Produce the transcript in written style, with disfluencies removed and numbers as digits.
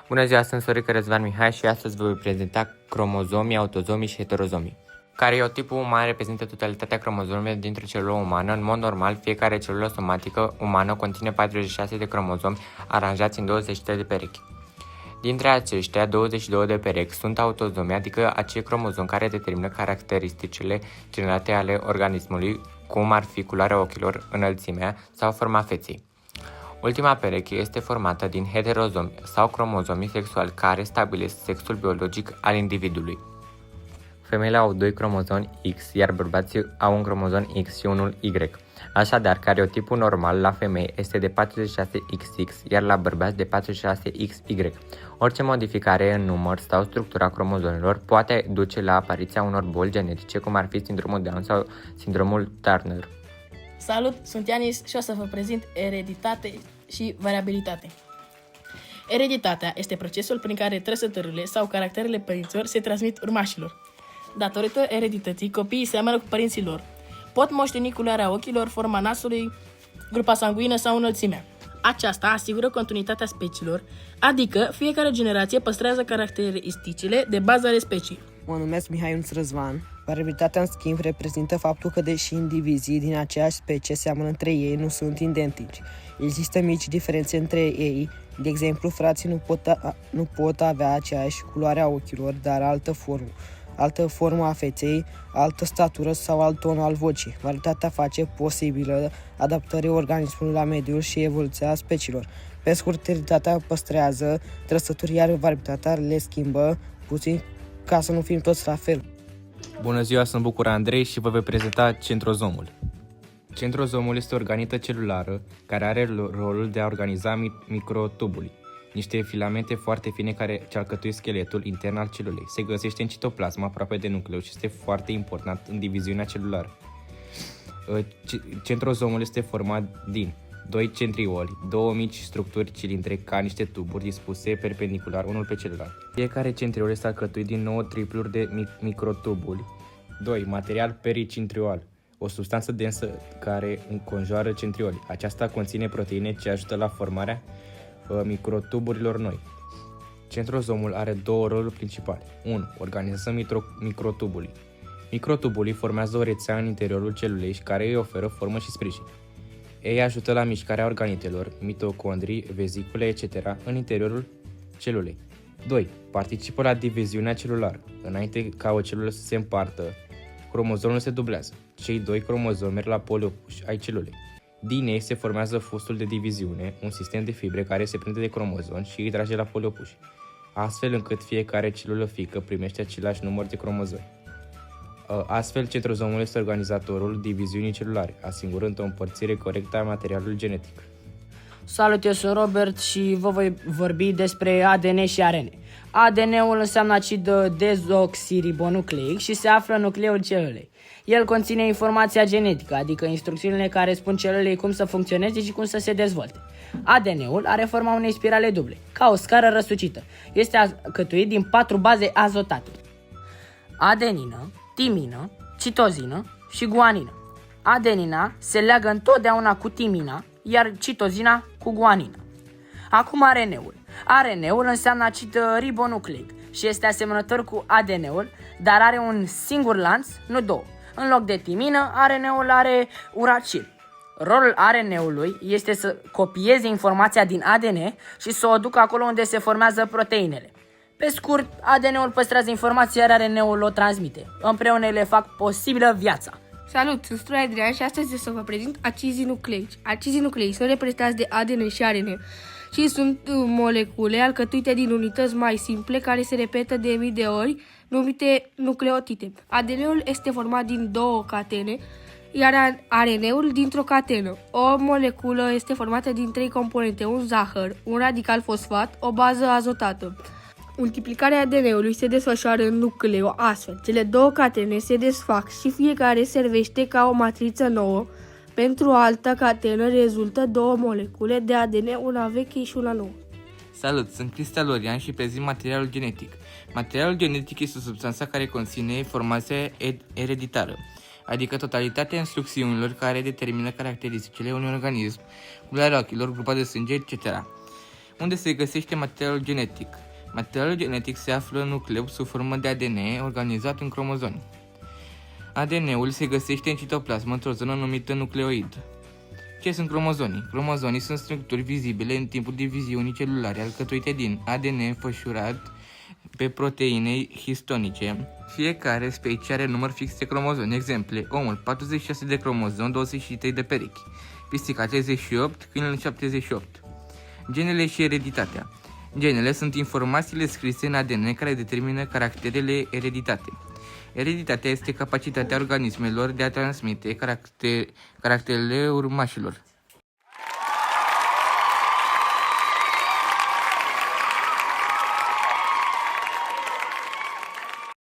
Bună ziua, sunt Sorica Răzvan Mihai și astăzi vă voi prezenta cromozomii, autozomii și heterozomii. Cariotipul uman reprezintă totalitatea cromozomelor dintr-o celulă umană. În mod normal, fiecare celulă somatică umană conține 46 de cromozomi aranjați în 23 de perechi. Dintre aceștia, 22 de perechi sunt autozomi, adică acei cromozomi care determină caracteristicile generate ale organismului, cum ar fi culoarea ochilor, înălțimea sau forma feței. Ultima pereche este formată din heterozomi sau cromozomii sexuali care stabilesc sexul biologic al individului. Femeile au 2 cromozomi X, iar bărbații au un cromozom X și unul Y. Așadar, cariotipul normal la femei este de 46XX, iar la bărbați de 46XY. Orice modificare în număr sau structura cromozomelor poate duce la apariția unor boli genetice, cum ar fi sindromul Down sau sindromul Turner. Salut, sunt Ianis și o să vă prezint ereditate și variabilitate. Ereditatea este procesul prin care trăsăturile sau caracterele părinților se transmit urmașilor. Datorită eredității, copiii seamănă cu părinții lor. Pot moșteni culoarea ochilor, forma nasului, grupa sanguină sau înălțimea. Aceasta asigură continuitatea speciilor, adică fiecare generație păstrează caracteristicile de bază ale speciei. Mă numesc Mihai Ionuț Răzvan. Variabilitatea, în schimb, reprezintă faptul că, deși indivizii din aceeași specie seamănă între ei, nu sunt identici. Există mici diferențe între ei. De exemplu, frații nu pot avea aceeași culoare a ochilor, dar altă formă a feței, altă statură sau alt ton al vocii. Varietatea face posibilă adaptarea organismului la mediul și evoluția speciilor. Pe scurt, ereditatea păstrează trăsături, iar varietatea le schimbă puțin ca să nu fim toți la fel. Bună ziua, sunt Bucur Andrei și vă voi prezenta centrozomul. Centrozomul este o organită celulară care are rolul de a organiza microtubuli, niște filamente foarte fine ce alcătuiesc scheletul intern al celulei. Se găsește în citoplasma, aproape de nucleu, și este foarte important în diviziunea celulară. Centrozomul este format din 2 centrioli, 2 mici structuri cilindre ca niște tuburi dispuse perpendicular unul pe celălalt. Fiecare centriol este alcătuit din 9 tripluri de microtubuli. 2. Material pericentriol, o substanță densă care înconjoară centrioli. Aceasta conține proteine ce ajută la formarea microtuburilor noi. Centrozomul are 2 roluri principale. 1. Organizează microtubulii. Microtubulii formează o rețea în interiorul celulei și care îi oferă formă și sprijin. Ei ajută la mișcarea organitelor, mitocondrii, vezicule, etc. în interiorul celulei. 2. Participă la diviziunea celulară. Înainte ca o celulă să se împartă, cromozomul se dublează. Cei 2 cromozomi merg la polii opuși ai celulei. Din ei se formează fustul de diviziune, un sistem de fibre care se prinde de cromozom și îi trage la polii opuși, astfel încât fiecare celulă fică primește același număr de cromozomi. Astfel, centrozomul este organizatorul diviziunii celulare, asigurând o împărțire corectă a materialului genetic. Salut, eu sunt Robert și vă voi vorbi despre ADN și ARN. ADN-ul înseamnă acid dezoxiribonucleic și se află în nucleul celulei. El conține informația genetică, adică instrucțiunile care spun celulei cum să funcționeze și cum să se dezvolte. ADN-ul are forma unei spirale duble, ca o scară răsucită. Este alcătuit din 4 baze azotate: adenină, timină, citozină și guanină. Adenina se leagă întotdeauna cu timina, iar citozina cu guanină. Acum ARN-ul. ARN-ul înseamnă acid ribonucleic și este asemănător cu ADN-ul, dar are un singur lanț, nu două. În loc de timină, ARN-ul are uracil. Rolul ARN-ului este să copieze informația din ADN și să o ducă acolo unde se formează proteinele. Pe scurt, ADN-ul păstrează informația, iar ARN-ul o transmite. Împreună le fac posibilă viața. Salut, sunt Stroia Adrian și astăzi o să vă prezint acizii nucleici. Acizii nucleici sunt reprezentați de ADN și ARN și sunt molecule alcătuite din unități mai simple care se repetă de mii de ori, numite nucleotide. ADN-ul este format din 2 catene, iar ARN-ul dintr-o catenă. O moleculă este formată din 3 componente: un zahăr, un radical fosfat, o bază azotată. Multiplicarea ADN-ului se desfășoară în nucleu astfel. Cele 2 catene se desfac și fiecare servește ca o matriță nouă. Pentru o altă catenă rezultă 2 molecule de ADN, una veche și una nouă. Salut, sunt Cristel Lorian și prezint materialul genetic. Materialul genetic este substanța care conține informația ereditară, adică totalitatea instrucțiunilor care determină caracteristicile unui organism, culoarea ochilor, grupa de sânge, etc. Unde se găsește materialul genetic? Materialul genetic se află în nucleu sub formă de ADN organizat în cromozomi. ADN-ul se găsește în citoplasmă într-o zonă numită nucleoid. Ce sunt cromozomii? Cromozomii sunt structuri vizibile în timpul diviziunii celulare alcătuite din ADN fășurat pe proteine histonice. Fiecare specie are număr fix de cromozomi. Exemple: omul 46 de cromozomi, 23 de perechi. Pisica 38, câinele 78. Genele și ereditatea. Genele sunt informațiile scrise în ADN care determină caracterele ereditate. Ereditatea este capacitatea organismelor de a transmite caracterele urmașilor.